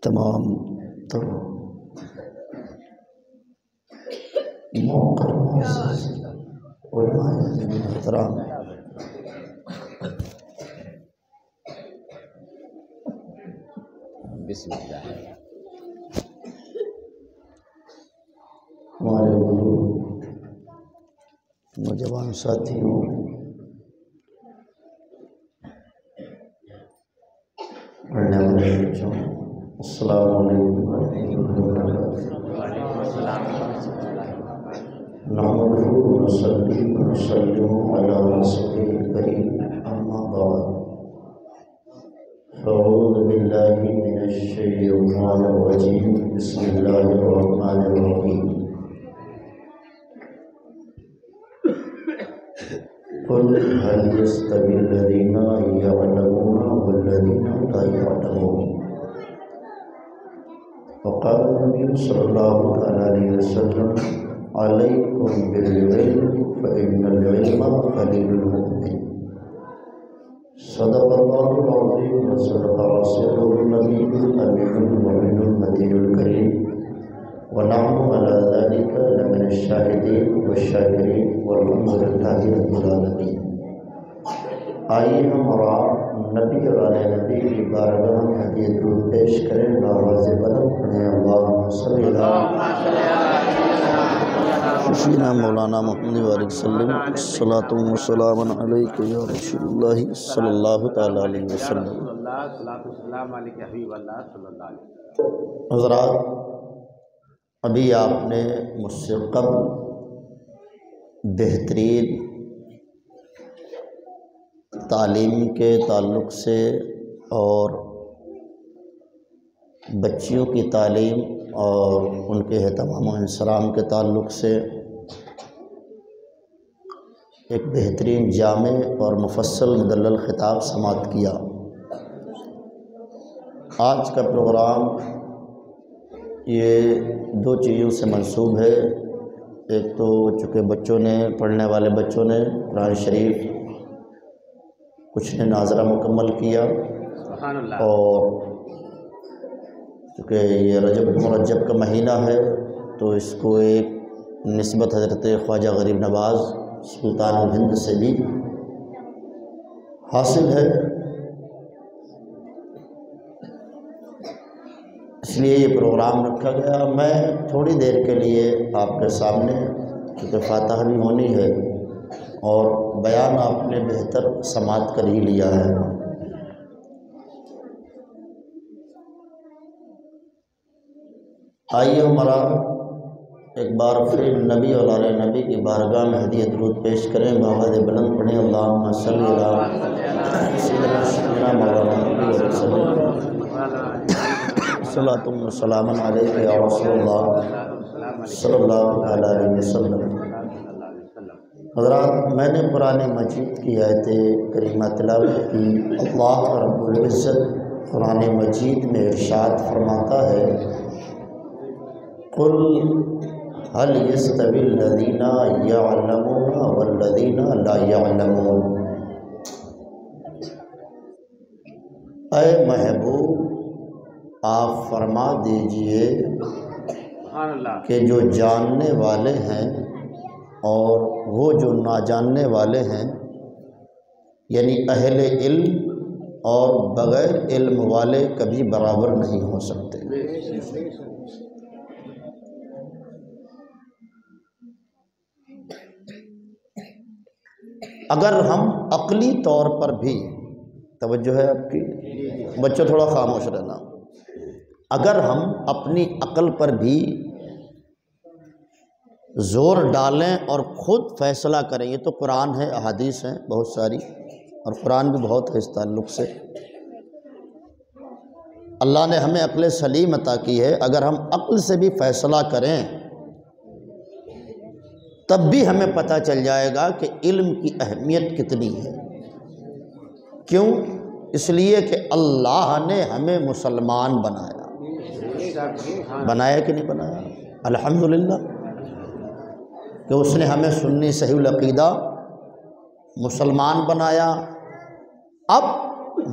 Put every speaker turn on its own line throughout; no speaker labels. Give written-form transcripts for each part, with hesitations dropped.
تمام تر موقر معزز علماء محترام،
بسم اللہ،
ہمارے بزرگ نوجوان ساتھیوں، پڑھنے والے بچوں، السلام علیکم ورحمۃ اللہ وبرکاتہ۔ نحمدہ ونصلی ونسلم علی رسولہ الکریم، اما بعد، اعوذ باللہ من الشیطان الرجیم، بسم اللہ الرحمن الرحیم۔ قل هل يستوي الذين يعلمون والذين لا يعلمون؟ وقال النبي صلى الله عليه وسلم عليكم بالعلم فإن العلم خليل المؤمن۔ صدق الله العظيم وصدق رسوله النبي الأمين المؤمن المتين الكريم، ونحن على ذلك لمن الشاهدين والشاكرين والحمد لله رب العالمين۔ آئیے ہم اور نبی اور آل نبی کی بارگاہ میں ہدیہ درود پیش کریں، بآواز بلند پڑھیں، اللہم صلی شفینا مولانا محمد وآلہ وسلم، صلاۃ و سلام علیک یا رسول اللہ صلی اللہ تعالیٰ علیہ وسلم۔ حضرات، ابھی آپ نے مجھ سے قبل بہترین تعلیم کے تعلق سے اور بچیوں کی تعلیم اور ان کے اہتمام و انصرام کے تعلق سے ایک بہترین جامع اور مفصل مدلل خطاب سماعت کیا۔ آج کا پروگرام یہ دو چیزوں سے منسوب ہے۔ ایک تو چونکہ بچوں نے، پڑھنے والے بچوں نے قرآن شریف کچھ نے ناظرہ مکمل کیا، اور چونکہ یہ رجب المرجب کا مہینہ ہے تو اس کو ایک نسبت حضرت خواجہ غریب نواز سلطان الہند سے بھی حاصل ہے، اس لیے یہ پروگرام رکھا گیا۔ میں تھوڑی دیر کے لیے آپ کے سامنے، کیونکہ فاتحہ بھی ہونی ہے اور بیان آپ نے بہتر سماعت کر ہی لیا ہے، آئیے ہمارا ایک بار پھر نبی اور آل نبی کی بارگاہ میں ہدیہ درود پیش کریں، بآواز بلند پڑھیں، اللہم صلی علی سیدنا مولانا محمد وسلم، صلاۃ و سلام علیک یا رسول اللہ صلی اللہ علیہ وسلم۔ حضرات، میں نے قرآن مجید کی آیت کریمہ تلاوت کی۔ اللہ رب العزت قرآن مجید میں ارشاد فرماتا ہے، قل هل يستوي الذين يعلمون والذين لا يعلمون۔ اے محبوب، آپ فرما دیجئے کہ جو جاننے والے ہیں اور وہ جو نہ جاننے والے ہیں، یعنی اہل علم اور بغیر علم والے کبھی برابر نہیں ہو سکتے۔ اگر ہم عقلی طور پر بھی، توجہ ہے آپ کی بچوں، تھوڑا خاموش رہنا، اگر ہم اپنی عقل پر بھی زور ڈالیں اور خود فیصلہ کریں، یہ تو قرآن ہے، احادیث ہیں بہت ساری، اور قرآن بھی بہت ہے اس تعلق سے، اللہ نے ہمیں عقل سلیم عطا کی ہے، اگر ہم عقل سے بھی فیصلہ کریں تب بھی ہمیں پتہ چل جائے گا کہ علم کی اہمیت کتنی ہے۔ کیوں؟ اس لیے کہ اللہ نے ہمیں مسلمان بنایا کہ نہیں بنایا؟ الحمدللہ کہ اس نے ہمیں سنی صحیح العقیدہ مسلمان بنایا۔ اب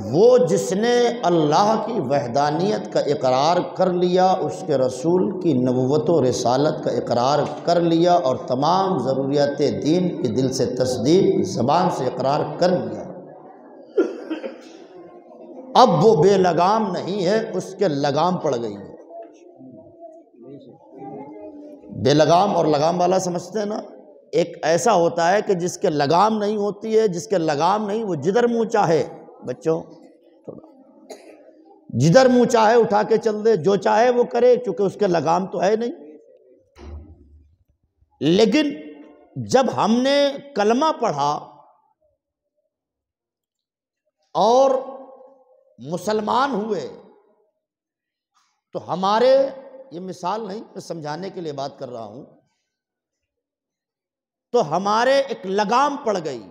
وہ جس نے اللہ کی وحدانیت کا اقرار کر لیا، اس کے رسول کی نبوت و رسالت کا اقرار کر لیا، اور تمام ضروریات دین کی دل سے تصدیق، زبان سے اقرار کر لیا، اب وہ بے لگام نہیں ہے، اس کے لگام پڑ گئی ہے۔ بے لگام اور لگام والا سمجھتے ہیں نا؟ ایک ایسا ہوتا ہے کہ جس کے لگام نہیں ہوتی ہے، جس کے لگام نہیں، وہ جدھر منہ چاہے، بچوں جدھر منہ چاہے اٹھا کے چل دے، جو چاہے وہ کرے، کیونکہ اس کے لگام تو ہے نہیں۔ لیکن جب ہم نے کلمہ پڑھا اور مسلمان ہوئے تو ہمارے، یہ مثال نہیں، میں سمجھانے کے لیے بات کر رہا ہوں، تو ہمارے ایک لگام پڑ گئی۔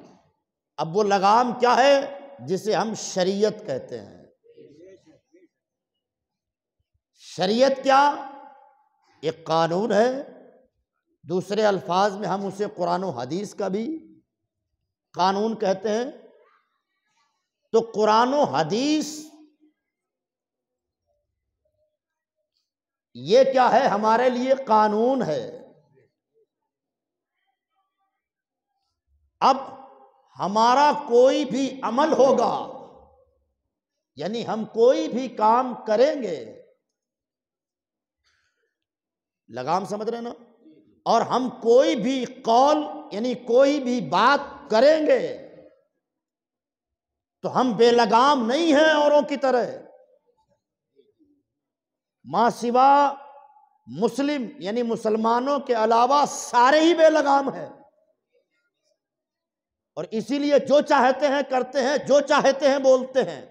اب وہ لگام کیا ہے؟ جسے ہم شریعت کہتے ہیں۔ شریعت کیا؟ ایک قانون ہے، دوسرے الفاظ میں ہم اسے قرآن و حدیث کا بھی قانون کہتے ہیں۔ تو قرآن و حدیث یہ کیا ہے؟ ہمارے لیے قانون ہے۔ اب ہمارا کوئی بھی عمل ہوگا، یعنی ہم کوئی بھی کام کریں گے، لگام سمجھ رہے نا؟ اور ہم کوئی بھی قول، یعنی کوئی بھی بات کریں گے تو ہم بے لگام نہیں ہیں اوروں کی طرح۔ ما سوا مسلم، یعنی مسلمانوں کے علاوہ سارے ہی بے لگام ہیں، اور اسی لیے جو چاہتے ہیں کرتے ہیں، جو چاہتے ہیں بولتے ہیں۔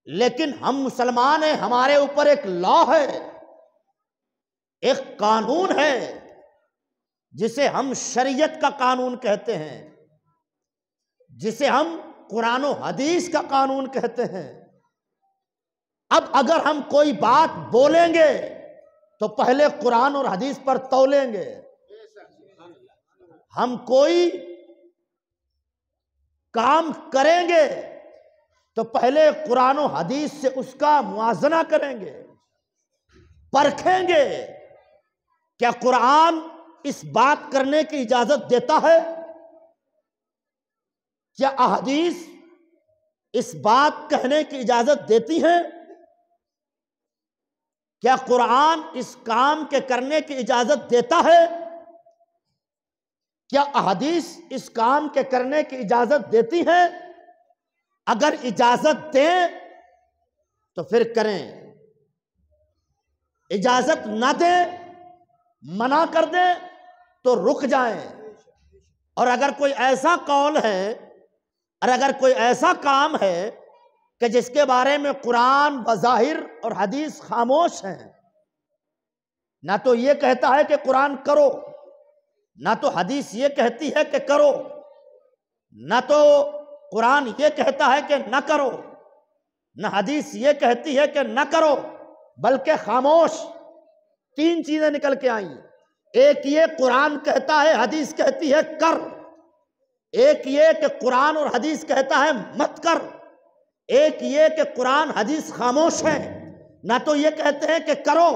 لیکن ہم مسلمان ہیں، ہمارے اوپر ایک لا ہے، ایک قانون ہے، جسے ہم شریعت کا قانون کہتے ہیں، جسے ہم قرآن و حدیث کا قانون کہتے ہیں۔ اب اگر ہم کوئی بات بولیں گے تو پہلے قرآن اور حدیث پر تولیں گے۔ ہم کوئی کام کریں گے تو پہلے قرآن و حدیث سے اس کا موازنہ کریں گے، پرکھیں گے کیا قرآن اس بات کرنے کی اجازت دیتا ہے، کیا احادیث اس بات کہنے کی اجازت دیتی ہیں، کیا قرآن اس کام کے کرنے کی اجازت دیتا ہے، کیا احادیث اس کام کے کرنے کی اجازت دیتی ہیں؟ اگر اجازت دیں تو پھر کریں، اجازت نہ دیں، منع کر دیں تو رک جائیں۔ اور اگر کوئی ایسا قول ہے اور اگر کوئی ایسا کام ہے کہ جس کے بارے میں قرآن بظاہر اور حدیث خاموش ہیں، نہ تو یہ کہتا ہے کہ قرآن کرو، نہ تو حدیث یہ کہتی ہے کہ کرو، نہ تو قرآن یہ کہتا ہے کہ نہ کرو، نہ حدیث یہ کہتی ہے کہ نہ کرو، بلکہ خاموش، تین چیزیں نکل کے آئیں۔ ایک یہ قرآن کہتا ہے، حدیث کہتی ہے کر، ایک یہ کہ قرآن اور حدیث کہتا ہے مت کر، ایک یہ کہ قرآن حدیث خاموش ہے، نہ تو یہ کہتے ہیں کہ کرو،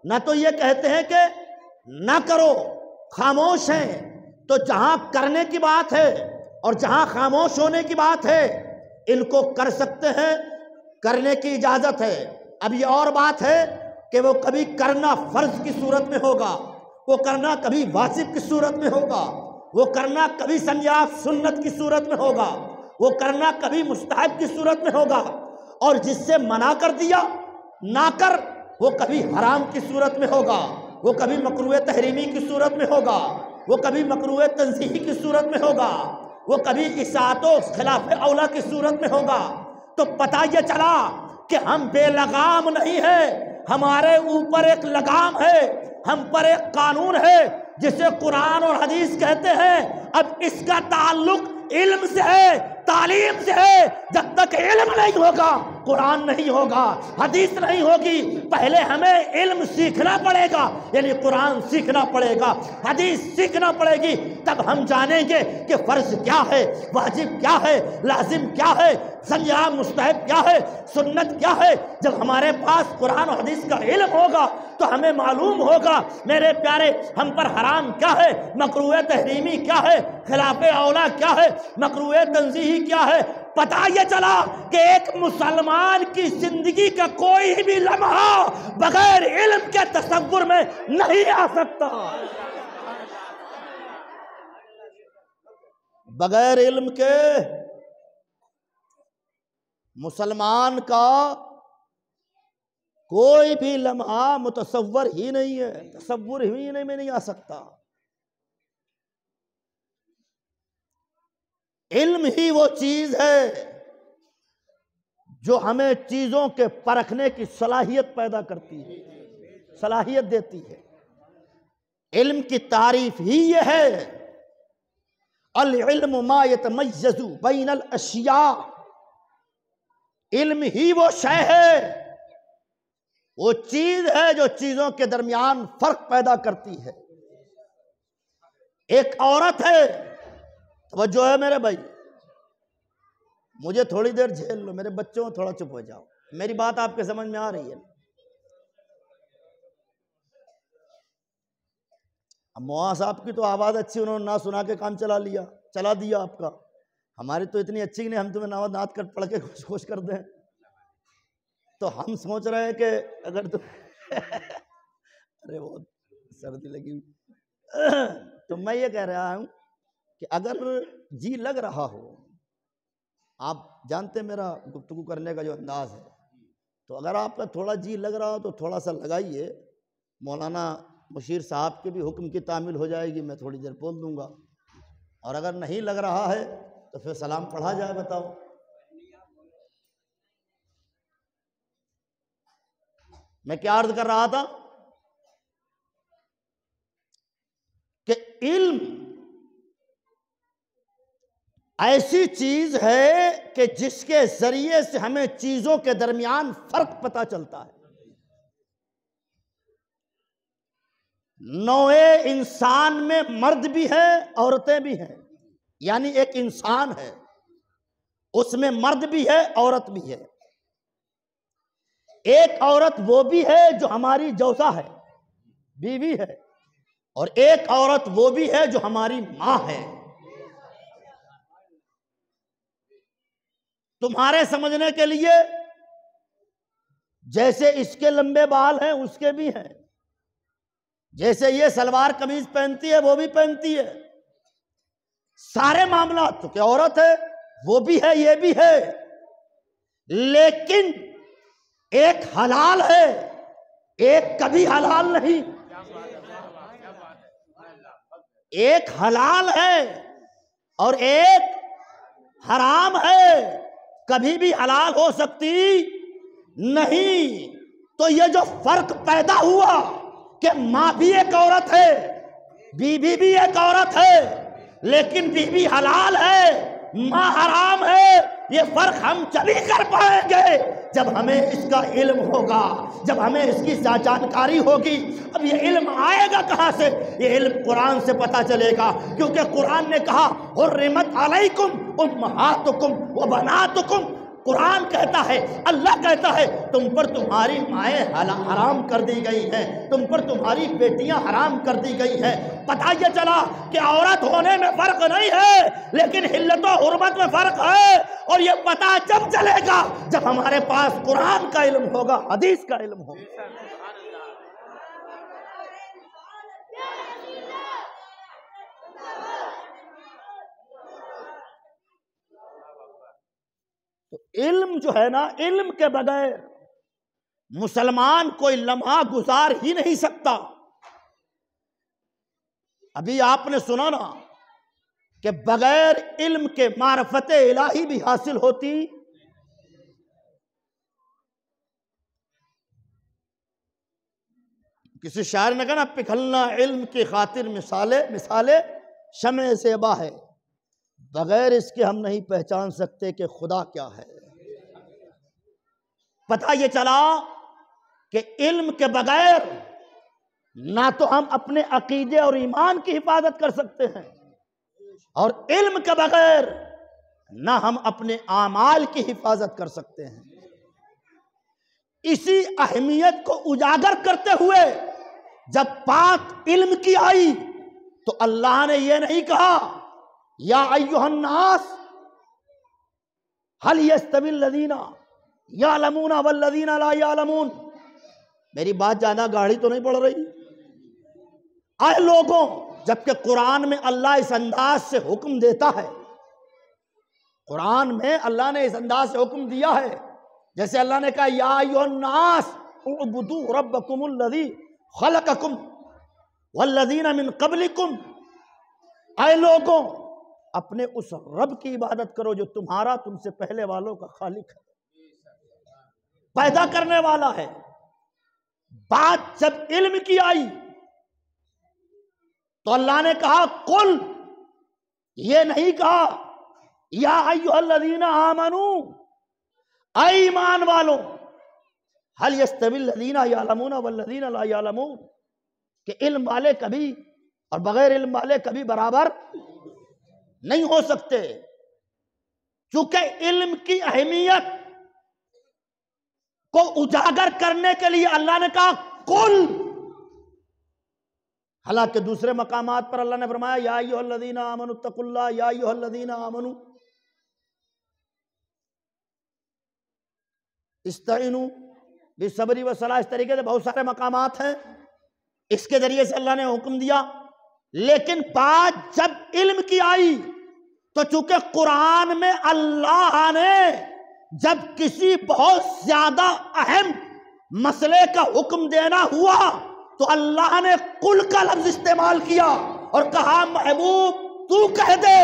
نہ تو یہ کہتے ہیں کہ نہ کرو، خاموش ہیں۔ تو جہاں کرنے کی بات ہے اور جہاں خاموش ہونے کی بات ہے، ان کو کر سکتے ہیں، کرنے کی اجازت ہے۔ اب یہ اور بات ہے کہ وہ کبھی کرنا فرض کی صورت میں ہوگا، وہ کرنا کبھی واجب کی صورت میں ہوگا، وہ کرنا کبھی سنجاب سنت کی صورت میں ہوگا، وہ کرنا کبھی مستحب کی صورت میں ہوگا، اور جس سے منع کر دیا نہ کر، وہ کبھی حرام کی صورت میں ہوگا، وہ کبھی مکروہ تحریمی کی صورت میں ہوگا، وہ کبھی مکروہ تنزیہی کی صورت میں ہوگا، وہ کبھی اطاعت و خلاف اولیٰ کی صورت میں ہوگا۔ تو پتہ یہ چلا کہ ہم بے لگام نہیں ہیں، ہمارے اوپر ایک لگام ہے، ہم پر ایک قانون ہے جسے قرآن اور حدیث کہتے ہیں۔ اب اس کا تعلق علم سے ہے تعلیم سے ہے۔ جب تک علم نہیں ہوگا قرآن نہیں ہوگا، حدیث نہیں ہوگی۔ پہلے ہمیں علم سیکھنا پڑے گا، یعنی قرآن سیکھنا پڑے گا، حدیث سیکھنا پڑے گی، تب ہم جانیں گے کہ فرض کیا ہے، واجب کیا ہے، لازم کیا ہے، سنجاب مستحب کیا ہے، سنت کیا ہے۔ جب ہمارے پاس قرآن و حدیث کا علم ہوگا تو ہمیں معلوم ہوگا میرے پیارے ہم پر حرام کیا ہے، مکروہ تحریمی کیا ہے، خلاف اولا کیا ہے، مکروہ تنزیہی کیا ہے۔ پتہ یہ چلا کہ ایک مسلمان کی زندگی کا کوئی بھی لمحہ بغیر علم کے تصور میں نہیں آ سکتا۔ بغیر علم کے مسلمان کا کوئی بھی لمحہ متصور ہی نہیں ہے، تصور ہی نہیں آ سکتا۔ علم ہی وہ چیز ہے جو ہمیں چیزوں کے پرکھنے کی صلاحیت پیدا کرتی ہے، صلاحیت دیتی ہے۔ علم کی تعریف ہی یہ ہے، العلم ما یتمیز بین الاشیاء، علم ہی وہ شے ہے، وہ چیز ہے جو چیزوں کے درمیان فرق پیدا کرتی ہے۔ ایک عورت ہے، توجہ ہے میرے بھائی، مجھے تھوڑی دیر جھیل لو، میرے بچوں تھوڑا چپ ہو جاؤ، میری بات آپ کے سمجھ میں آ رہی ہے؟ اب موہا صاحب کی تو آواز اچھی، انہوں نے نہ سنا کے کام چلا دیا آپ کا، ہماری تو اتنی اچھی کہ نہیں ہم تمہیں نعت کر پڑھ کے خوش کر دیں۔ تو ہم سوچ رہے ہیں کہ اگر تو ارے وہ سردی لگی، تو میں یہ کہہ رہا ہوں کہ اگر جی لگ رہا ہو، آپ جانتے میرا گفتگو کرنے کا جو انداز ہے، تو اگر آپ کا تھوڑا جی لگ رہا ہو تو تھوڑا سا لگائیے، مولانا مشیر صاحب کے بھی حکم کی تعمیل ہو جائے گی، میں تھوڑی دیر بول دوں گا، اور اگر نہیں لگ رہا ہے تو پھر سلام پڑھا جائے۔ بتاؤ میں کیا عرض کر رہا تھا کہ علم ایسی چیز ہے کہ جس کے ذریعے سے ہمیں چیزوں کے درمیان فرق پتہ چلتا ہے۔ نوع انسان میں مرد بھی ہیں عورتیں بھی ہیں، یعنی ایک انسان ہے، اس میں مرد بھی ہے عورت بھی ہے۔ ایک عورت وہ بھی ہے جو ہماری جوزہ ہے، بیوی ہے، اور ایک عورت وہ بھی ہے جو ہماری ماں ہے۔ تمہارے سمجھنے کے لیے جیسے اس کے لمبے بال ہیں اس کے بھی ہیں، جیسے یہ سلوار قمیض پہنتی ہے وہ بھی پہنتی ہے، سارے معاملات، تو کہ عورت ہے وہ بھی ہے یہ بھی ہے، لیکن ایک حلال ہے ایک کبھی حلال نہیں، ایک حلال ہے اور ایک حرام ہے، کبھی بھی حلال ہو سکتی نہیں۔ تو یہ جو فرق پیدا ہوا کہ ماں بھی ایک عورت ہے، بیوی بھی ایک عورت ہے، لیکن بیوی حلال ہے ماں حرام ہے، یہ فرق ہم چلی کر پائیں گے جب ہمیں اس کا علم ہوگا، جب ہمیں اس کی جانکاری ہوگی۔ اب یہ علم آئے گا کہاں سے؟ یہ علم قرآن سے پتہ چلے گا، کیونکہ قرآن نے کہا حرمت علیکم امہاتکم وبناتکم، قرآن کہتا ہے، اللہ کہتا ہے تم پر تمہاری مائیں حرام کر دی گئی ہیں، تم پر تمہاری بیٹیاں حرام کر دی گئی ہیں۔ پتہ یہ چلا کہ عورت ہونے میں فرق نہیں ہے لیکن حلت و حرمت میں فرق ہے، اور یہ پتہ جب چلے گا جب ہمارے پاس قرآن کا علم ہوگا، حدیث کا علم ہوگا۔ تو علم جو ہے نا، علم کے بغیر مسلمان کوئی لمحہ گزار ہی نہیں سکتا۔ ابھی آپ نے سنا نا کہ بغیر علم کے معرفت الہی بھی حاصل ہوتی کسی شاعر نے کہا نا، پگھلنا علم کی خاطر مثالے شمع زیبا ہے، بغیر اس کے ہم نہیں پہچان سکتے کہ خدا کیا ہے۔ پتہ یہ چلا کہ علم کے بغیر نہ تو ہم اپنے عقیدے اور ایمان کی حفاظت کر سکتے ہیں، اور علم کے بغیر نہ ہم اپنے اعمال کی حفاظت کر سکتے ہیں۔ اسی اہمیت کو اجاگر کرتے ہوئے جب بات علم کی آئی تو اللہ نے یہ نہیں کہا یا ایھا الناس هل یستوی الذین یعلمون والذین لا یعلمون۔ میری بات زیادہ گاڑی تو نہیں پڑ رہی؟ اے لوگوں، جبکہ قرآن میں اللہ اس انداز سے حکم دیتا ہے، قرآن میں اللہ نے اس انداز سے حکم دیا ہے، جیسے اللہ نے کہا یا ایھا الناس اعبدوا ربکم الذی خلقکم والذین من قبلکم۔ اے لوگوں، اپنے اس رب کی عبادت کرو جو تمہارا، تم سے پہلے والوں کا خالق ہے، پیدا کرنے والا ہے۔ بات جب علم کی آئی تو اللہ نے کہا قل، یہ نہیں کہا یا ایھا الذین آمنوا، اے ایمان والو، هل یستوی الذین یعلمون والذین لا یعلمون، کہ علم والے کبھی اور بغیر علم والے کبھی برابر نہیں ہو سکتے۔ چونکہ علم کی اہمیت کو اجاگر کرنے کے لیے اللہ نے کہا قل، حالانکہ دوسرے مقامات پر اللہ نے فرمایا یا ایھا الذین آمنوا اتقوا اللہ، یا ایھا الذین آمنوا استعینوا بالصبر والصلاۃ۔ اس طریقے سے بہت سارے مقامات ہیں، اس کے ذریعے سے اللہ نے حکم دیا۔ لیکن بات جب علم کی آئی تو چونکہ قرآن میں اللہ نے جب کسی بہت زیادہ اہم مسئلے کا حکم دینا ہوا تو اللہ نے قل کا لفظ استعمال کیا اور کہا محبوب تو کہہ دے۔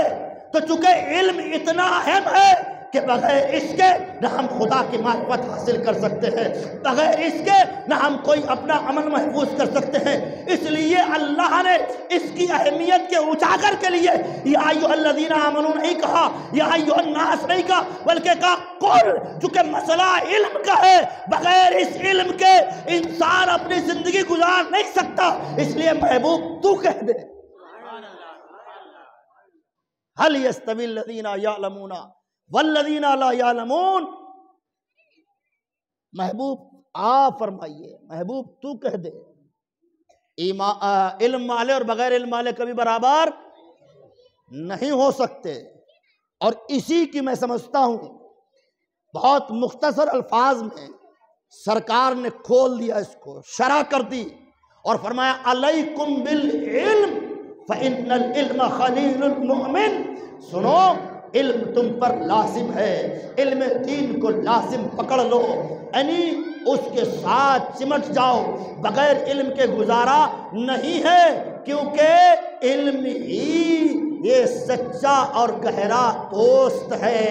تو چونکہ علم اتنا اہم ہے کہ بغیر اس کے نہ ہم خدا کی معرفت حاصل کر سکتے ہیں، بغیر اس کے نہ ہم کوئی اپنا عمل محفوظ کر سکتے ہیں۔ اس لیے اللہ نے اس کی اہمیت کے اجاگر کے لیے یا ایھا الذین آمنوا نہیں کہا، یا ایھا الناس نہیں کہا، بلکہ کہا قل، چونکہ مسئلہ علم کا ہے، بغیر اس علم کے انسان اپنی زندگی گزار نہیں سکتا، اس لیے محبوب تو کہہ دے هل یستوی الذین یعلمون والذین لا یعلمون۔ محبوب آپ فرمائیے، محبوب تو کہہ دے، علم والے اور بغیر علم والے کبھی برابر نہیں ہو سکتے۔ اور اسی کی میں سمجھتا ہوں بہت مختصر الفاظ میں سرکار نے کھول دیا، اس کو شرح کر دی اور فرمایا علیکم بالعلم فإن العلم خلیل المؤمن۔ سنو، علم تم پر لازم ہے، علم دین کو لازم پکڑ لو، یعنی اس کے ساتھ سمٹ جاؤ، بغیر علم کے گزارا نہیں ہے، کیونکہ علم ہی یہ سچا اور گہرا دوست ہے۔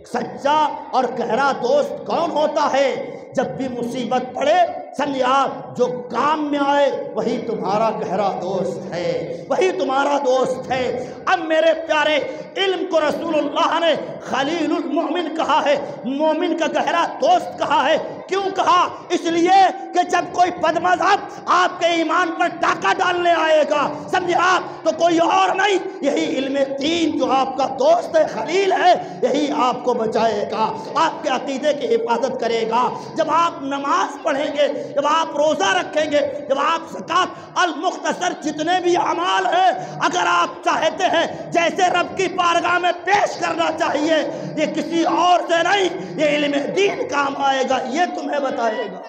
سچا اور گہرا دوست کون ہوتا ہے؟ جب بھی مصیبت پڑے سمجھے آپ جو کام میں آئے وہی تمہارا گہرا دوست ہے، وہی تمہارا دوست ہے۔ اب میرے پیارے، علم کو رسول اللہ نے خلیل المؤمن کہا ہے، مومن کا گہرا دوست کہا ہے۔ کیوں کہا؟ اس لیے کہ جب کوئی بد مذہب آپ کے ایمان پر ڈاکہ ڈالنے آئے گا سمجھے آپ، تو کوئی اور نہیں، یہی علم دین جو آپ کا دوست ہے، خلیل ہے، یہی آپ کو بچائے گا، آپ کے عقیدے کی حفاظت کرے گا۔ جب آپ نماز پڑھیں گے، جب آپ روزہ رکھیں گے، جب آپ زکوٰۃ، المختصر جتنے بھی اعمال ہیں، اگر آپ چاہتے ہیں جیسے رب کی بارگاہ میں پیش کرنا چاہیے، یہ کسی اور سے نہیں، یہ علم دین کام آئے گا، یہ تمہیں بتائے گا۔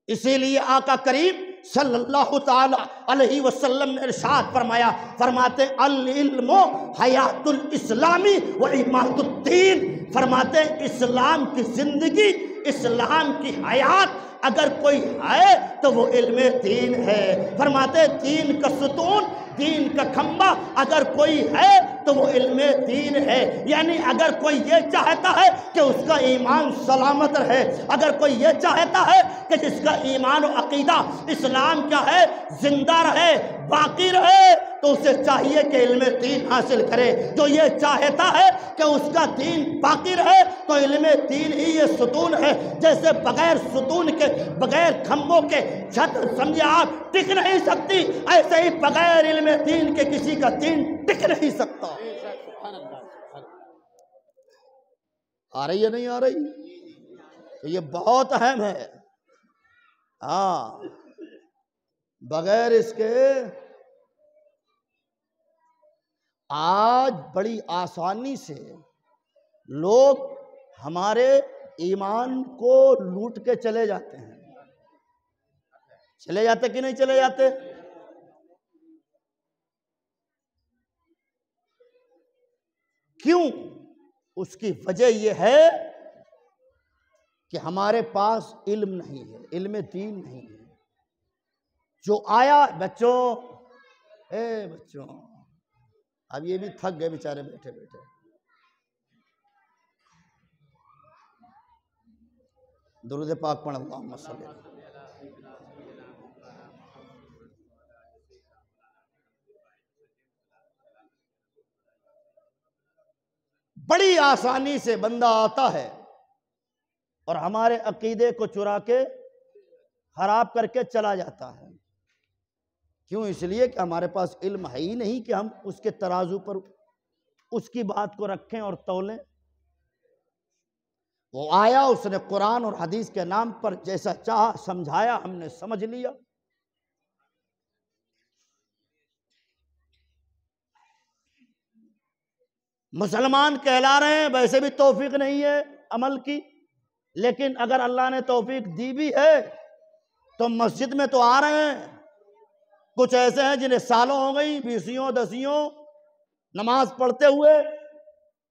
اسی لیے آقا کریم صلی اللہ تعالی علیہ وسلم نے ارشاد فرمایا، فرماتے العلم حیات الاسلامی و عماد الدین، فرماتے اسلام کی زندگی اسلام کی حیات اگر کوئی ہے تو وہ علم دین ہے۔ فرماتے دین کا ستون، دین کا کھمبا اگر کوئی ہے تو وہ علم دین ہے۔ یعنی اگر کوئی یہ چاہتا ہے کہ اس کا ایمان سلامت رہے، اگر کوئی یہ چاہتا ہے کہ جس کا ایمان و عقیدہ اسلام کیا ہے زندہ رہے، باقی رہے، تو اسے چاہیے کہ علم دین حاصل کرے۔ جو یہ چاہتا ہے کہ اس کا دین باقی رہے تو علم دین ہی یہ ستون ہے۔ جیسے بغیر ستون کے، بغیر کھمبوں کے چھت سمجھے آپ ٹک نہیں سکتی، ایسے ہی بغیر علم دین کے کسی کا دین ٹک نہیں سکتا۔ آ رہی ہے نہیں آ رہی؟ تو یہ بہت اہم ہے۔ ہاں، بغیر اس کے آج بڑی آسانی سے لوگ ہمارے ایمان کو لوٹ کے چلے جاتے ہیں۔ چلے جاتے کہ نہیں چلے جاتے؟ کیوں؟ اس کی وجہ یہ ہے کہ ہمارے پاس علم نہیں ہے، علم دین نہیں ہے۔ جو آیا بچوں، بچوں اب یہ بھی تھک گئے بیچارے بیٹھے بیٹھے۔ درود پاک پڑھ، اللہم صلی اللہ۔ بڑی آسانی سے بندہ آتا ہے اور ہمارے عقیدے کو چرا کے خراب کر کے چلا جاتا ہے۔ کیوں؟ اس لیے کہ ہمارے پاس علم ہے ہی نہیں کہ ہم اس کے ترازو پر اس کی بات کو رکھیں اور تولیں۔ وہ آیا، اس نے قرآن اور حدیث کے نام پر جیسا چاہا سمجھایا، ہم نے سمجھ لیا۔ مسلمان کہلا رہے ہیں، ویسے بھی توفیق نہیں ہے عمل کی، لیکن اگر اللہ نے توفیق دی بھی ہے تو مسجد میں تو آ رہے ہیں۔ کچھ ایسے ہیں جنہیں سالوں ہو گئی، 20 10 نماز پڑھتے ہوئے،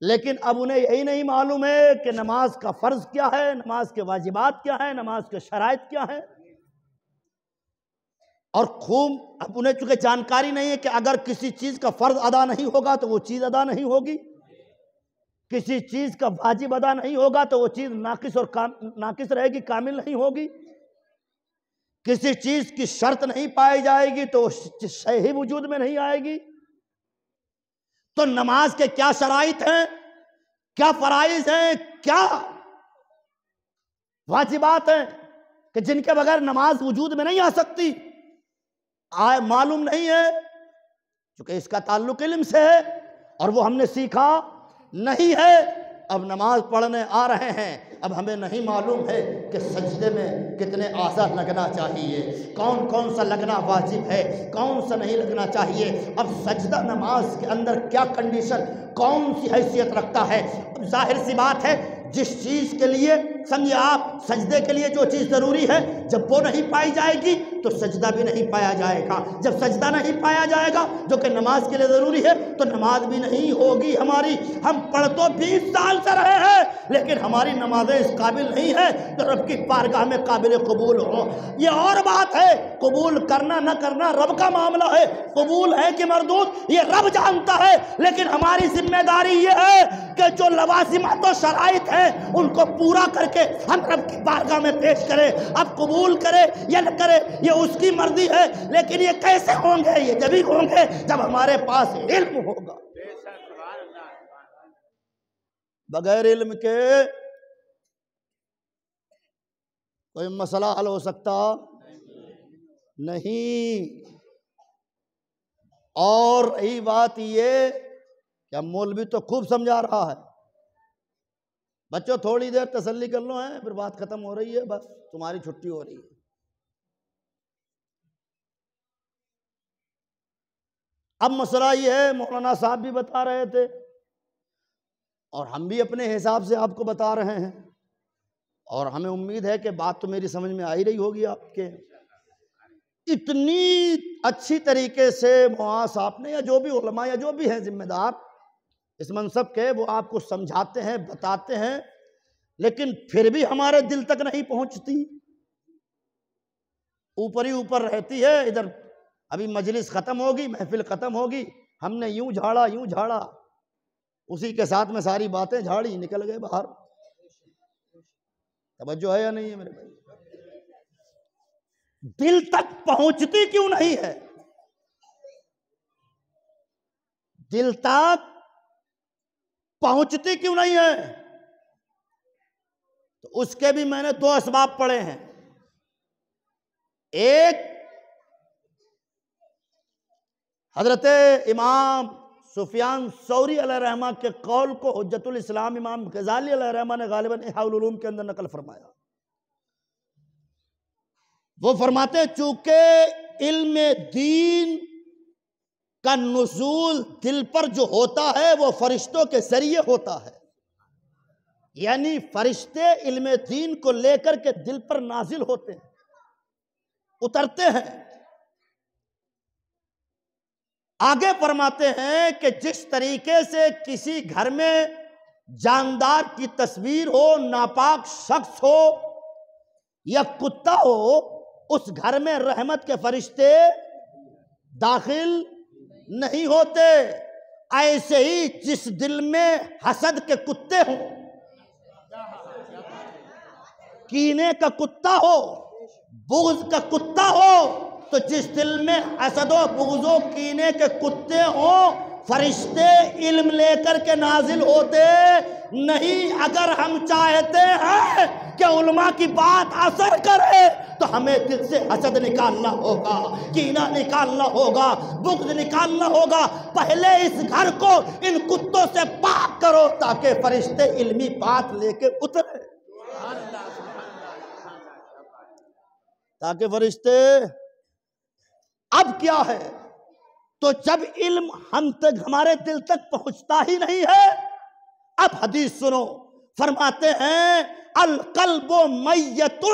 لیکن اب انہیں یہی نہیں معلوم ہے کہ نماز کا فرض کیا ہے، نماز کے واجبات کیا ہیں، نماز کے شرائط کیا ہیں۔ اور خوب اب انہیں چونکہ جانکاری نہیں ہے کہ اگر کسی چیز کا فرض ادا نہیں ہوگا تو وہ چیز ادا نہیں ہوگی، کسی چیز کا واجب ادا نہیں ہوگا تو وہ چیز ناقص رہے گی، کامل نہیں ہوگی، کسی چیز کی شرط نہیں پائی جائے گی تو صحیح وجود میں نہیں آئے گی۔ تو نماز کے کیا شرائط ہیں، کیا فرائض ہیں، کیا واجبات ہیں کہ جن کے بغیر نماز وجود میں نہیں آ سکتی، معلوم نہیں ہے، کیونکہ اس کا تعلق علم سے ہے اور وہ ہم نے سیکھا نہیں ہے۔ اب نماز پڑھنے آ رہے ہیں، اب ہمیں نہیں معلوم ہے کہ سجدے میں کتنے اعضاء لگنا چاہیے، کون کون سا لگنا واجب ہے، کون سا نہیں لگنا چاہیے۔ اب سجدہ نماز کے اندر کیا کنڈیشن، کون سی حیثیت رکھتا ہے۔ اب ظاہر سی بات ہے، جس چیز کے لیے سمجھے آپ سجدے کے لیے جو چیز ضروری ہے، جب وہ نہیں پائی جائے گی تو سجدہ بھی نہیں پایا جائے گا۔ جب سجدہ نہیں پایا جائے گا جو کہ نماز کے لیے ضروری ہے تو نماز بھی نہیں ہوگی ہماری۔ ہم پڑھ تو 20 سال سے رہے ہیں لیکن ہماری نمازیں اس قابل نہیں ہیں تو رب کی بارگاہ میں قابل قبول ہوں۔ یہ اور بات ہے، قبول کرنا نہ کرنا رب کا معاملہ ہے، قبول ہے کہ مردود یہ رب جانتا ہے، لیکن ہماری ذمہ داری یہ ہے کہ جو لوازمات و شرائط ہیں ان کو پورا کر کے ہم رب کی بارگاہ میں پیش کریں۔ اب قبول کرے یا نہ کرے یہ اس کی مرضی ہے، لیکن یہ کیسے ہوں گے؟ یہ جبھی ہوں گے جب ہمارے پاس علم ہوگا۔ بغیر علم کے کوئی مسئلہ حل ہو سکتا نہیں۔ اور رہی بات یہ کہ مولوی تو خوب سمجھا رہا ہے، بچوں تھوڑی دیر تسلی کر لو، ہیں پھر بات ختم ہو رہی ہے، بس تمہاری چھٹی ہو رہی ہے۔ اب مسئلہ یہ ہے، مولانا صاحب بھی بتا رہے تھے اور ہم بھی اپنے حساب سے آپ کو بتا رہے ہیں، اور ہمیں امید ہے کہ بات تو میری سمجھ میں آ ہی رہی ہوگی آپ کے۔ اتنی اچھی طریقے سے معاذ صاحب نے یا جو بھی علماء یا جو بھی ہیں ذمہ دار اس منصب کے، وہ آپ کو سمجھاتے ہیں، بتاتے ہیں لیکن پھر بھی ہمارے دل تک نہیں پہنچتی، اوپر ہی اوپر رہتی ہے۔ ادھر ابھی مجلس ختم ہوگی، محفل ختم ہوگی، ہم نے یوں جھاڑا، اسی کے ساتھ میں ساری باتیں جھاڑی، نکل گئے باہر۔ توجہ ہے یا نہیں ہے میرے بھائی؟ دل تک پہنچتی کیوں نہیں ہے؟ دل تک پہنچتی کیوں نہیں ہے؟ تو اس کے بھی میں نے 2 اسباب پڑھے ہیں۔ ایک، حضرت امام سفیان ثوری علیہ الرحمہ کے قول کو حجت الاسلام امام غزالی علیہ الرحمہ نے غالباً احیاء العلوم کے اندر نقل فرمایا۔ وہ فرماتے ہیں چونکہ علم دین کا نزول دل پر جو ہوتا ہے وہ فرشتوں کے ذریعے ہوتا ہے، یعنی فرشتے علم دین کو لے کر کے دل پر نازل ہوتے ہیں، اترتے ہیں۔ آگے فرماتے ہیں کہ جس طریقے سے کسی گھر میں جاندار کی تصویر ہو، ناپاک شخص ہو یا کتا ہو، اس گھر میں رحمت کے فرشتے داخل نہیں ہوتے، ایسے ہی جس دل میں حسد کے کتے ہوں، کینے کا کتا ہو، بغض کا کتا ہو، تو جس دل میں حسد و بغض و کینے کے کتے ہوں، فرشتے علم لے کر کے نازل ہوتے نہیں۔ اگر ہم چاہتے ہیں کہ علماء کی بات اثر کرے تو ہمیں دل سے حسد نکالنا ہوگا، کینہ نکالنا ہوگا، بغض نکالنا ہوگا۔ پہلے اس گھر کو ان کتوں سے پاک کرو تاکہ فرشتے علمی بات لے کے اترے، تاکہ فرشتے۔ اب کیا ہے؟ تو جب علم ہم تک، ہمارے دل تک پہنچتا ہی نہیں ہے، اب حدیث سنو، فرماتے ہیں القلب میت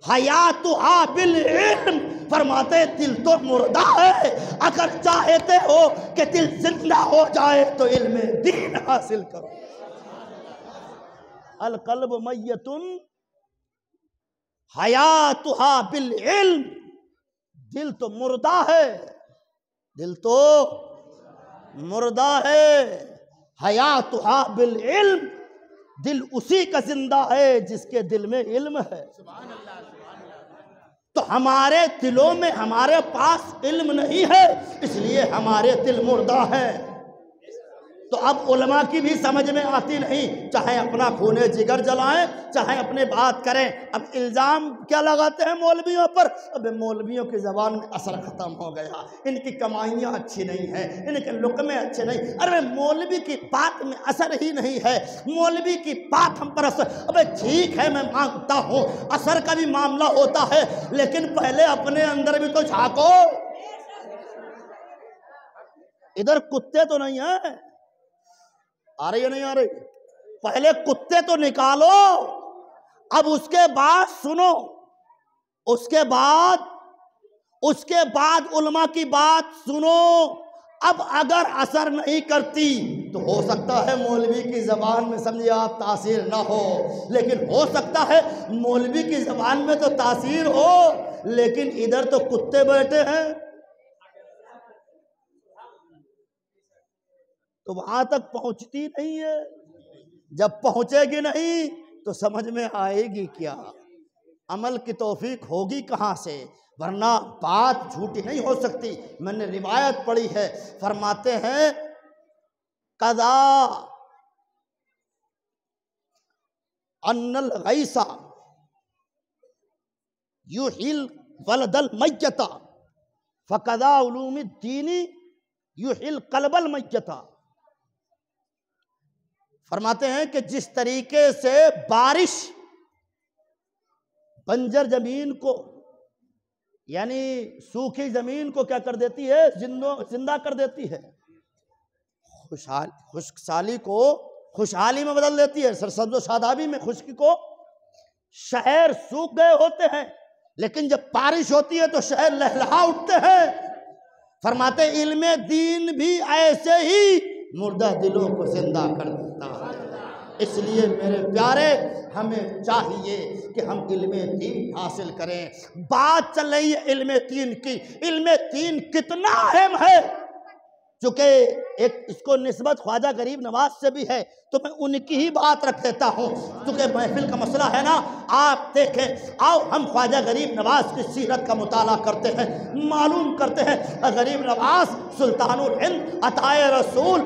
حیاتها بالعلم، فرماتے دل تو مردہ ہے، اگر چاہتے ہو کہ دل زندہ ہو جائے تو علم دین حاصل کرو۔ القلب میت حیاتها بالعلم، دل تو مردہ ہے، دل تو مردہ ہے، حیاتها بالعلم، دل اسی کا زندہ ہے جس کے دل میں علم ہے۔ تو ہمارے دلوں میں، ہمارے پاس علم نہیں ہے، اس لیے ہمارے دل مردہ ہیں۔ تو اب علماء کی بھی سمجھ میں آتی نہیں، چاہے اپنا خون جگر جلائیں، چاہے اپنے بات کریں۔ اب الزام کیا لگاتے ہیں مولویوں پر؟ اب مولویوں کی زبان میں اثر ختم ہو گیا، ان کی کمائیاں اچھی نہیں ہیں، ان کے لقمے اچھے نہیں۔ ارے مولوی کی بات میں اثر ہی نہیں ہے، مولوی کی بات ہم پر اثر۔ ابے ٹھیک ہے، میں مانتا ہوں اثر کا بھی معاملہ ہوتا ہے، لیکن پہلے اپنے اندر بھی تو جھانکو۔ ادھر کتے تو نہیں ہیں، آ رہی ہے نہیں آ رہی؟ پہلے کتے تو نکالو، اب اس کے بعد سنو، اس کے بعد علماء کی بات سنو۔ اب اگر اثر نہیں کرتی تو ہو سکتا ہے مولوی کی زبان میں سمجھے آپ تاثیر نہ ہو، لیکن ہو سکتا ہے مولوی کی زبان میں تو تاثیر ہو، لیکن ادھر تو کتے بیٹھے ہیں، تو وہاں تک پہنچتی نہیں ہے۔ جب پہنچے گی نہیں تو سمجھ میں آئے گی کیا، عمل کی توفیق ہوگی کہاں سے؟ ورنہ بات جھوٹی نہیں ہو سکتی۔ میں نے روایت پڑھی ہے، فرماتے ہیں قضا ان الغیث یحیی الولد المیت فقضا علوم الدین یحیی القلب المیت۔ فرماتے ہیں کہ جس طریقے سے بارش بنجر زمین کو، یعنی سوکھی زمین کو کیا کر دیتی ہے؟ زندہ کر دیتی ہے، خشک سالی کو خوشحالی میں بدل دیتی ہے، سرسبز و شادابی میں خشکی کو۔ شہر سوکھ گئے ہوتے ہیں، لیکن جب بارش ہوتی ہے تو شہر لہلہا اٹھتے ہیں۔ فرماتے علم دین بھی ایسے ہی مردہ دلوں کو زندہ کر دیتا ہے۔ اس لیے میرے پیارے ہمیں چاہیے کہ ہم علم دین حاصل کریں۔ بات چل رہی ہے علم دین کی، علم دین کتنا اہم ہے، چونکہ ایک اس کو نسبت خواجہ غریب نواز سے بھی ہے تو میں ان کی ہی بات رکھ دیتا ہوں، چونکہ محفل کا مسئلہ ہے نا۔ آپ دیکھیں، آؤ ہم خواجہ غریب نواز کی سیرت کا مطالعہ کرتے ہیں، معلوم کرتے ہیں غریب نواز سلطان الہند عطائے رسول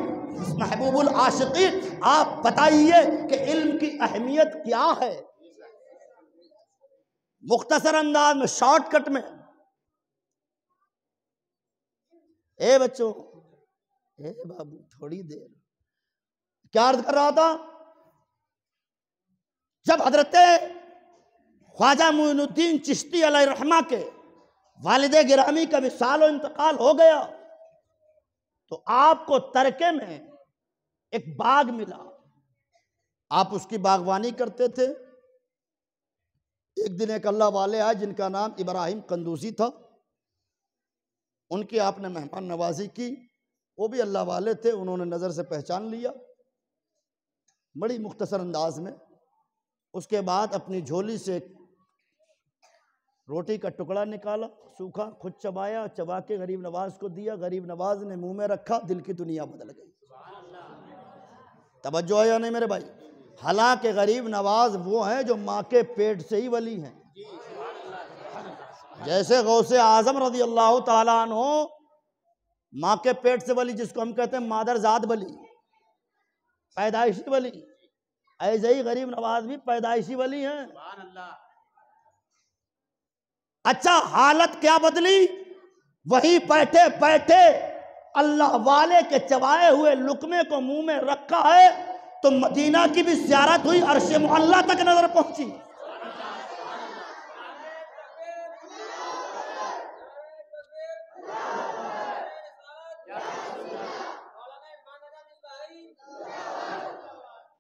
محبوب العاشقین۔ آپ بتائیے کہ علم کی اہمیت کیا ہے؟ مختصر انداز میں، شارٹ کٹ میں، اے بچوں، اے بابو تھوڑی دیر، کیا عرض کر رہا تھا؟ جب حضرت خواجہ معین الدین چشتی علیہ الرحمہ کے والد گرامی کا وصال و انتقال ہو گیا تو آپ کو ترکے میں ایک باغ ملا، آپ اس کی باغبانی کرتے تھے۔ ایک دن ایک اللہ والے آئے جن کا نام ابراہیم قندوزی تھا، ان کی آپ نے مہمان نوازی کی، وہ بھی اللہ والے تھے، انہوں نے نظر سے پہچان لیا بڑی مختصر انداز میں۔ اس کے بعد اپنی جھولی سے روٹی کا ٹکڑا نکالا، سوکھا، خود چبایا، چبا کے غریب نواز کو دیا، غریب نواز نے منہ میں رکھا، دل کی دنیا بدل گئی۔ توجہ ہے یا نہیں میرے بھائی؟ حالانکہ غریب نواز وہ ہیں جو ماں کے پیٹ سے ہی ولی ہیں، جیسے غوث اعظم رضی اللہ تعالیٰ عنہ ماں کے پیٹ سے ولی، جس کو ہم کہتے ہیں مادر زاد ولی، پیدائشی ولی، ایسے ہی غریب نواز بھی پیدائشی ولی ہیں۔ اچھا حالت کیا بدلی؟ وہی بیٹھے بیٹھے اللہ والے کے چبائے ہوئے لقمے کو منہ میں رکھا ہے تو مدینہ کی بھی زیارت ہوئی، عرش معلیٰ تک نظر پہنچی۔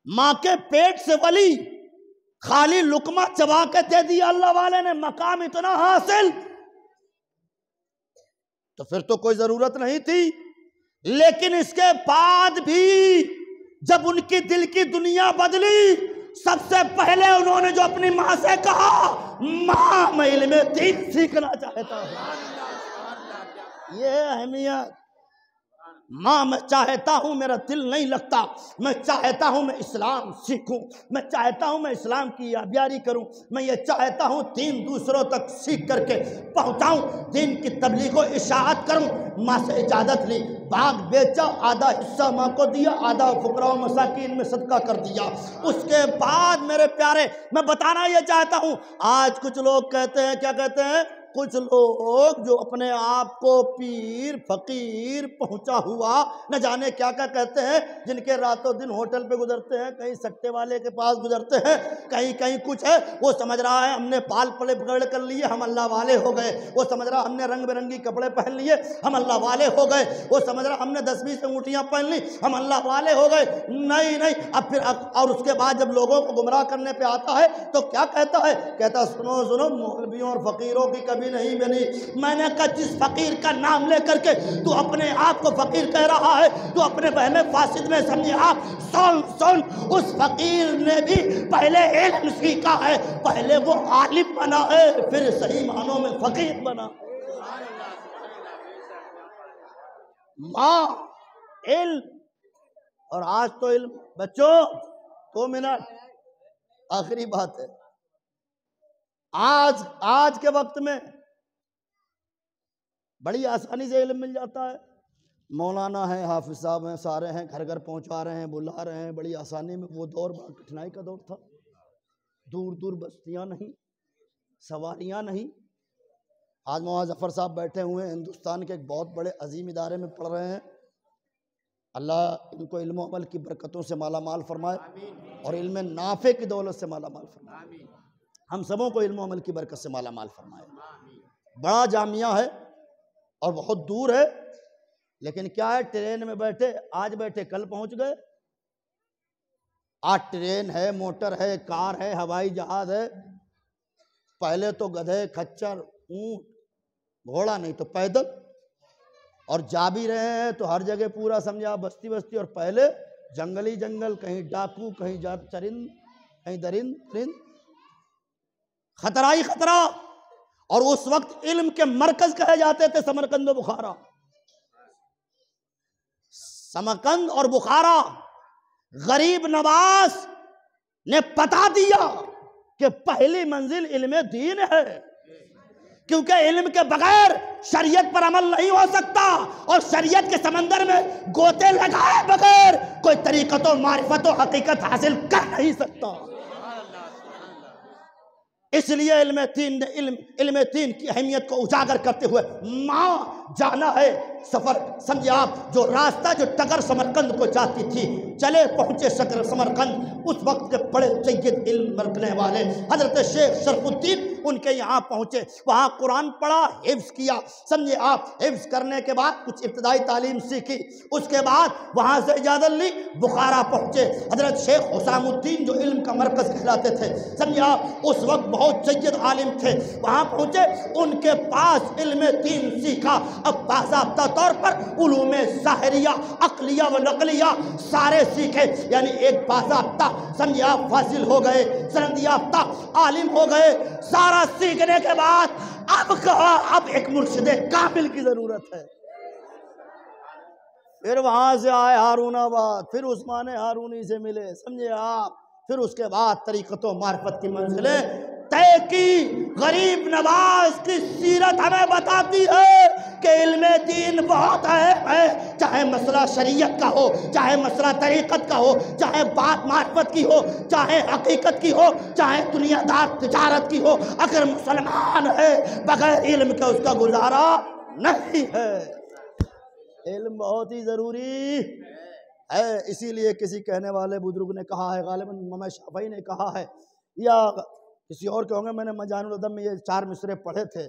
ماں کے پیٹ سے ولی، خالی لقمہ چبا کے دے دیا اللہ والے نے، مقام اتنا حاصل، تو پھر تو کوئی ضرورت نہیں تھی۔ لیکن اس کے بعد بھی جب ان کی دل کی دنیا بدلی، سب سے پہلے انہوں نے جو اپنی ماں سے کہا، ماں میں علم دین سیکھنا چاہتا ہوں۔ یہ اہمیت، ماں میں چاہتا ہوں، میرا دل نہیں لگتا، میں چاہتا ہوں میں اسلام سیکھوں، میں چاہتا ہوں میں اسلام کی یادگاری کروں، میں یہ چاہتا ہوں دین دوسروں تک سیکھ کر کے پہنچاؤں، دین کی تبلیغ و اشاعت کروں۔ ماں سے اجازت لی، باغ بیچا، آدھا حصہ ماں کو دیا، آدھا فقراء و مساکین میں صدقہ کر دیا۔ اس کے بعد میرے پیارے میں بتانا یہ چاہتا ہوں، آج کچھ لوگ کہتے ہیں، کیا کہتے ہیں؟ کچھ لوگ جو اپنے آپ کو پیر فقیر پہنچا ہوا نہ جانے کیا کیا کہتے ہیں، جن کے راتوں دن ہوٹل پہ گزرتے ہیں، کہیں سٹے والے کے پاس گزرتے ہیں، کہیں کچھ ہے، وہ سمجھ رہا ہے ہم نے پال پلے پکڑ کر لیے، ہم اللہ والے ہو گئے۔ وہ سمجھ رہا ہم نے رنگ برنگی کپڑے پہن لیے، ہم اللہ والے ہو گئے۔ وہ سمجھ رہا ہم نے 10-20 انگوٹھیاں پہن لی، ہم اللہ والے ہو گئے۔ نہیں، اب پھر اور اس کے بعد جب لوگوں کو گمراہ کرنے پہ آتا ہے تو کیا کہتا ہے؟ کہتا سنو مولویوں اور فقیروں کی کبھی نہیں بنی۔ میں نے کہا جس فقیر کا نام لے کر کے تو اپنے آپ کو فقیر کہہ رہا ہے، تو اپنے بہم فاسد میں سمجھے آپ۔ سن، اس فقیر نے بھی پہلے علم سیکھا ہے، پہلے وہ عالم بنا ہے، پھر صحیح معنوں میں فقیر بنا۔ ماں، علم، اور آج تو علم، بچوں 2 منٹ آخری بات ہے، آج کے وقت میں بڑی آسانی سے علم مل جاتا ہے۔ مولانا ہیں، حافظ صاحب ہیں، سارے ہیں، گھر گھر پہنچا رہے ہیں، بلا رہے ہیں بڑی آسانی میں۔ وہ دور بڑا کٹھنائی کا دور تھا، دور دور بستیاں نہیں، سواریاں نہیں۔ آج مولانا ظفر صاحب بیٹھے ہوئے ہیں، ہندوستان کے ایک بہت بڑے عظیم ادارے میں پڑھ رہے ہیں۔ اللہ ان کو علم و عمل کی برکتوں سے مالا مال فرمائے اور علم نافع کی دولت سے مالا مال فرمائے، ہم سبوں کو علم و عمل کی برکت سے مالا مال فرمائے۔ بڑا جامعہ ہے اور بہت دور ہے، لیکن کیا ہے، ٹرین میں بیٹھے، آج بیٹھے کل پہنچ گئے۔ آج ٹرین ہے، موٹر ہے، کار ہے، ہوائی جہاز ہے۔ پہلے تو گدھے، کھچر، اونٹ، گھوڑا نہیں تو پیدل، اور جا بھی رہے ہیں تو ہر جگہ پورا سمجھا بستی بستی، اور پہلے جنگلی جنگل، کہیں ڈاکو، کہیں چرند، کہیں درند، خطرہ ہی خطرہ. اور اس وقت علم کے مرکز کہے جاتے تھے سمرقند و بخارا. سمرقند اور بخارا. غریب نواز نے بتا دیا کہ پہلی منزل علم دین ہے، کیونکہ علم کے بغیر شریعت پر عمل نہیں ہو سکتا، اور شریعت کے سمندر میں گوتے لگائے بغیر کوئی طریقت و معرفت و حقیقت حاصل کر نہیں سکتا. اس لیے علم دین کی اہمیت کو اجاگر کرتے ہوئے ماں جانا ہے سفر. سمجھے آپ، جو راستہ جو ٹگر سمرقند کو جاتی تھی، چلے پہنچے سمرقند. اس وقت کے بڑے جید علم رکھنے والے حضرت شیخ شرف الدین ان کے یہاں پہنچے. وہاں قرآن پڑھا، حفظ کیا. سمجھے آپ، حفظ کرنے کے بعد کچھ ابتدائی تعلیم سیکھی. اس کے بعد وہاں سے اجازت لی، بخارا پہنچے. حضرت شیخ حسام الدین جو علم کا مرکز کہلاتے تھے، سمجھے آپ، اس وقت بہت جید عالم تھے. وہاں پہنچے، ان کے پاس علم دین سیکھا. اب باضابطہ طور پر علوم ظاہریہ، عقلیہ و نقلیہ سارے سیکھے. یعنی ایک باضابطہ سمجھے آپ فاضل ہو گئے، سند یافتہ عالم ہو گئے. سارا سیکھنے کے بعد اب کہا اب ایک مرشد کامل کی ضرورت ہے. پھر وہاں سے آئے ہارون آباد، پھر عثمان ہارونی سے ملے. سمجھے آپ، پھر اس کے بعد طریقت و معرفت کی منزلیں طے کی. غریب نواز کی سیرت ہمیں بتاتی ہے کہ علم دین بہت اہم ہے. چاہے مسئلہ شریعت کا ہو، چاہے مسئلہ طریقت کا ہو، چاہے بات معرفت کی ہو، چاہے حقیقت کی ہو، چاہے دنیا دار تجارت کی ہو، اگر مسلمان ہے بغیر علم کے اس کا گزارا نہیں ہے. علم بہت ہی ضروری ہے. اسی لیے کسی کہنے والے بزرگ نے کہا ہے، غالباً امام شافعی نے کہا ہے یا کسی اور کے ہوں گے، میں نے مجان العدم میں یہ 4 مصرے پڑھے تھے،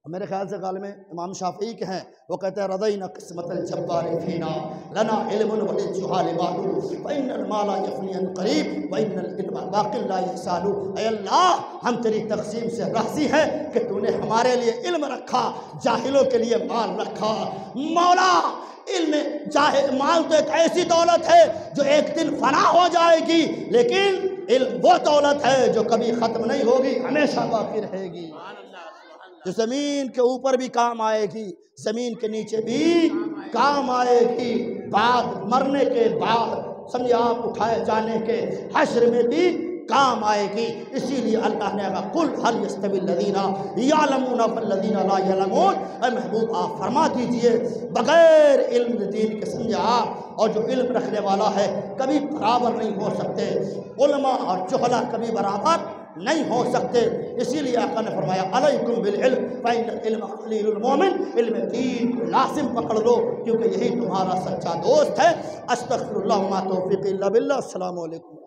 میرے خیال سے غالباً امام شافعی کے ہیں. وہ کہتے ہیں رضینا قسمت الجبار فینا لنا علم وللجہال مال فإن المال یفنی عن قریب وإن العلم باق لا یزال. اے اللہ، ہم تیری تقسیم سے راضی ہیں کہ تو نے ہمارے لیے علم رکھا، جاہلوں کے لیے مال رکھا. مولا، علم مال تو ایک ایسی دولت ہے جو ایک دن فنا ہو جائے گی، لیکن علم وہ دولت ہے جو کبھی ختم نہیں ہوگی، ہمیشہ باقی رہے گی. جو زمین کے اوپر بھی کام آئے گی، زمین کے نیچے بھی کام آئے گی، بعد مرنے کے بعد سمجھے آپ اٹھائے جانے کے حشر میں بھی کام آئے گی. اسی لیے اللہ نے کہا قل هل يستوي الذين يعلمون والذين لا يعلمون. اے محبوب آپ فرما دیجئے بغیر علم دین کے سمجھے آپ اور جو علم رکھنے والا ہے کبھی برابر نہیں ہو سکتے. علماء اور جہلا کبھی برابر نہیں ہو سکتے. اسی لیے آقا نے فرمایا علیکم بالعلم فإن العلم خلیل المومن. علم دین کو لازم پکڑ لو کیونکہ یہی تمہارا سچا دوست ہے. استغفر اللہ وما توفیقی الا باللہ. السلام علیکم.